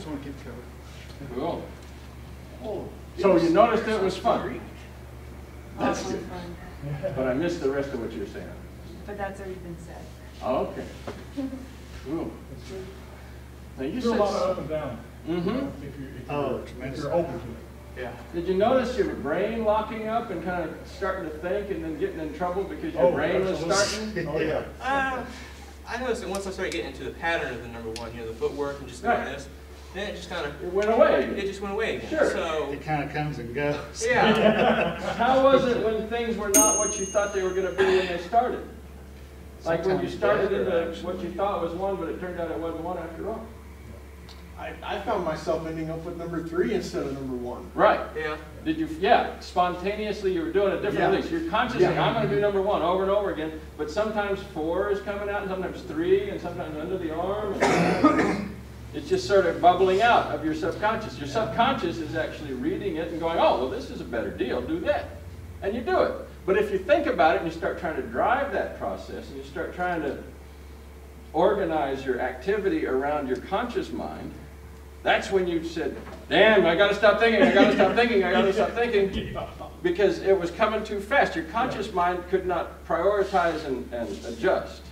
just want to keep covered. Cool. Oh, So you noticed it was fun. That's fun. But I missed the rest of what you were saying. But that's already been said. Oh, okay. Cool. Now you There's said, a lot of up and down. mm-hmm. If you're open to it. yeah. Did you notice your brain locking up and kind of starting to think and then getting in trouble because your brain was starting? Oh, yeah. I noticed that once I started getting into the pattern of the number one, the footwork and just doing Right. this, then it just kind of It went away. It just went away again. Sure. So It kind of comes and goes. yeah. How was it when things were not what you thought they were going to be when they started? Like when you started into what you thought was one, but it turned out it wasn't one after all. I found myself ending up with number 3 instead of number 1. Right. Yeah. Did you, yeah, spontaneously you were doing a different release. You're consciously, I'm going to do number 1 over and over again, but sometimes 4 is coming out, and sometimes 3, and sometimes under the arm. And it's just sort of bubbling out of your subconscious. Your subconscious is actually reading it and going, oh, well, this is a better deal, do that. And you do it. But if you think about it and you start trying to drive that process, and you start trying to organize your activity around your conscious mind, that's when you said, damn, I got to stop thinking, I got to stop thinking, I got to stop thinking, because it was coming too fast. Your conscious mind could not prioritize and adjust.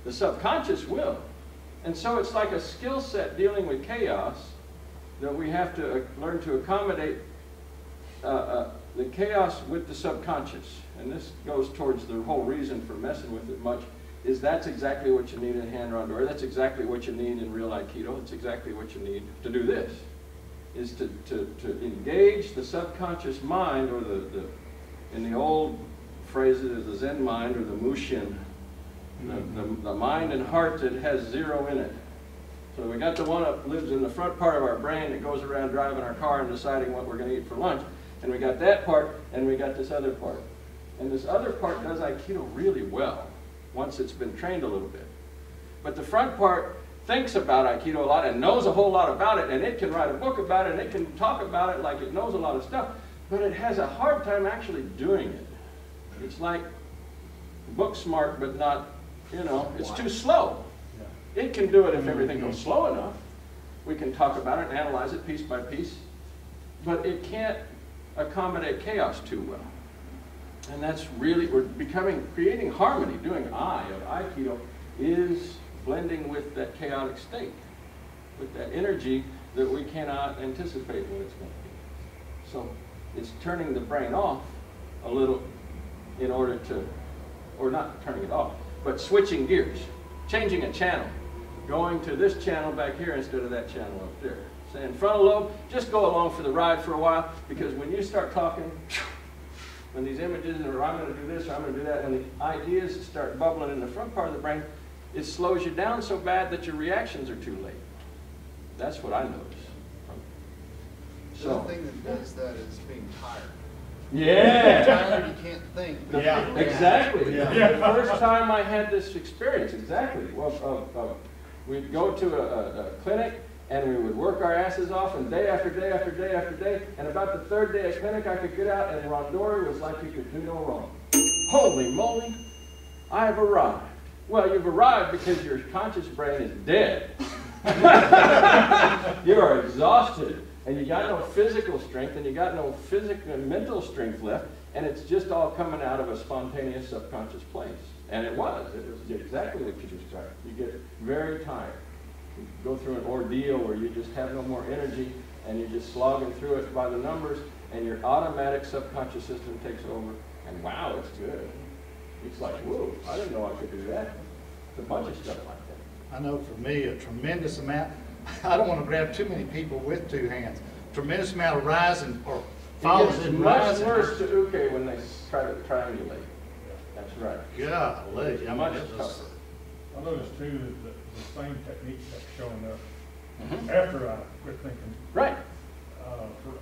The subconscious will. And so it's like a skill set dealing with chaos that we have to learn to accommodate the chaos with the subconscious. And this goes towards the whole reason for messing with it much, is that's exactly what you need in hand Randori. That's exactly what you need in real Aikido. It's exactly what you need to do this, is to engage the subconscious mind, or in the old phrases, the Zen mind, or the Mushin, the mind and heart that has 0 in it. So we got the one that lives in the front part of our brain that goes around driving our car and deciding what we're going to eat for lunch. And we got that part, and we got this other part. And this other part does Aikido really well, once it's been trained a little bit. But the front part thinks about Aikido a lot and knows a whole lot about it, and it can write a book about it, and it can talk about it like it knows a lot of stuff, but it has a hard time actually doing it. It's like book smart, but not, it's too slow. It can do it if everything goes slow enough. We can talk about it and analyze it piece by piece, but it can't accommodate chaos too well. And that's really, creating harmony. Doing I of Aikido is blending with that chaotic state, with that energy that we cannot anticipate what it's going to be. So it's turning the brain off a little in order to, or not turning it off, but switching gears, changing a channel, going to this channel back here instead of that channel up there. Saying frontal lobe, just go along for the ride for a while, because when you start talking, when these images, or I'm going to do this, or I'm going to do that, when the ideas start bubbling in the front part of the brain, it slows you down so bad that your reactions are too late. That's what I noticed. The other thing that does that is being tired. Yeah. Tired, you can't think. Yeah. Exactly. Yeah. The first time I had this experience, exactly. Well, we'd go to a clinic, and we would work our asses off, and day after day after day after day, and about the 3rd day of clinic, I could get out, and Randori was like you could do no wrong. Holy moly, I've arrived. Well, you've arrived because your conscious brain is dead. You are exhausted, and you got no physical strength, and you got no physical and mental strength left, and it's just all coming out of a spontaneous subconscious place. And it was exactly what you described. You get very tired. You go through an ordeal where you just have no more energy, and you're just slogging through it by the numbers, and your automatic subconscious system takes over, and wow, it's good. It's like, whoa, I didn't know I could do that. It's a bunch of stuff like that. I know for me, a tremendous amount, I don't want to grab too many people with 2 hands. Tremendous amount of rising or falls It's in much rising. worse to uke when they try to triangulate. That's right. Golly, I Much mean, it was, tougher. I noticed too that the same technique kept showing up after I quit thinking Right.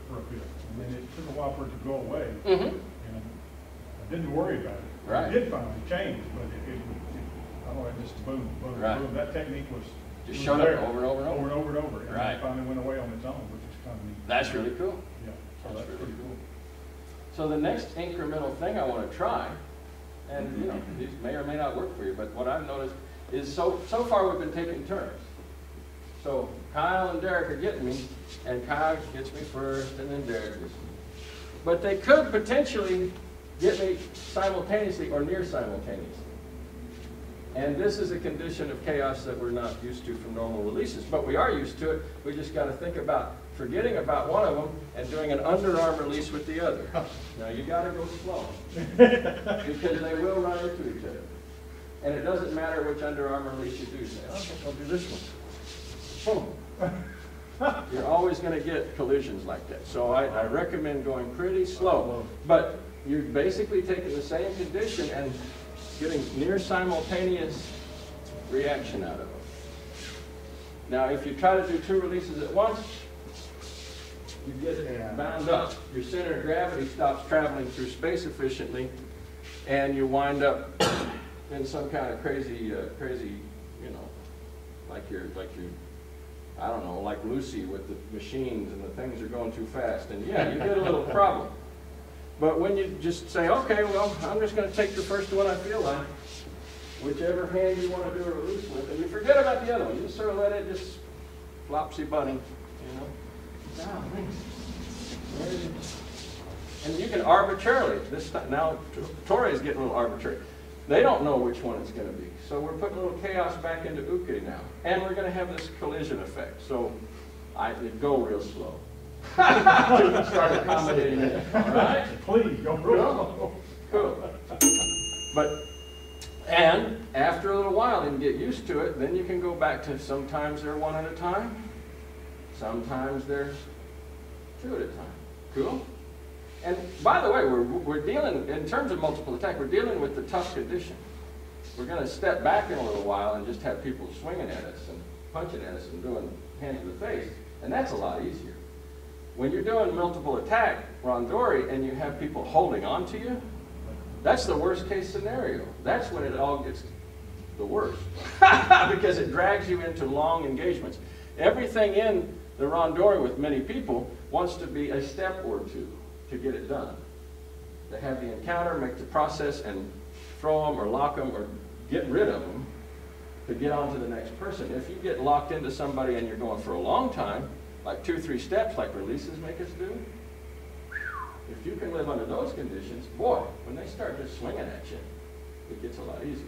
for a bit. And then it took a while for it to go away. Mm-hmm. And I didn't worry about it. Right. It did finally change, but I don't know, it just boom, boom, Right. boom. That technique was Just showed up over and over and over over. and over and over. And Right. it finally went away on its own, which is kind of neat. That's really cool. Yeah, so That's that's really pretty cool. So the next incremental thing I want to try, and these may or may not work for you, but what I've noticed is so far we've been taking turns. So Kyle and Derek are getting me, and Kyle gets me first, and then Derek gets me. But they could potentially get me simultaneously or near simultaneously. And this is a condition of chaos that we're not used to from normal releases, but we are used to it. We just got to think about forgetting about one of them and doing an underarm release with the other. Now you got to go slow because they will run into each other. And it doesn't matter which underarm release you do. Say, okay, I'll do this one. Boom. You're always going to get collisions like that. So I recommend going pretty slow. But you're basically taking the same condition and getting near simultaneous reaction out of it. Now, if you try to do 2 releases at once, you get bound up. Your center of gravity stops traveling through space efficiently, and you wind up in some kind of crazy, you know, like you're, I don't know, like Lucy with the machines and the things are going too fast, and yeah, you get a little problem. But when you just say, okay, well, I'm just going to take the first one I feel like, whichever hand you want to do a release with, and you forget about the other one. You just sort of let it just flopsy bunny, you know. And you can arbitrarily, this time, now Tori is getting a little arbitrary. They don't know which one it's going to be. So we're putting a little chaos back into uke now. And we're going to have this collision effect. So it'd go real slow. To start accommodating it. All right? Please, go real slow. Cool. And after a little while, and get used to it, then you can go back to sometimes they're 1 at a time. Sometimes they're 2 at a time. Cool? And by the way, we're dealing, in terms of multiple attack, we're dealing with the tough condition. We're going to step back in a little while and just have people swinging at us and punching at us and doing hand to the face. And that's a lot easier. When you're doing multiple attack, Randori, and you have people holding on to you, that's the worst case scenario. That's when it all gets the worst. Because it drags you into long engagements. Everything in the Randori with many people wants to be a step or 2 to get it done. They have the encounter, make the process, and throw them or lock them or get rid of them to get on to the next person. If you get locked into somebody and you're going for a long time, like 2 or 3 steps like releases make us do, if you can live under those conditions, boy, when they start just swinging at you, it gets a lot easier.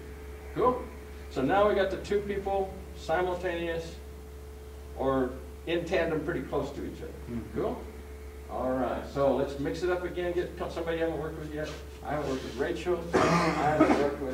Cool? So now we got the 2 people simultaneous or in tandem pretty close to each other. Cool? All right, so let's mix it up again, get somebody I haven't worked with yet. I haven't worked with Rachel. I haven't worked with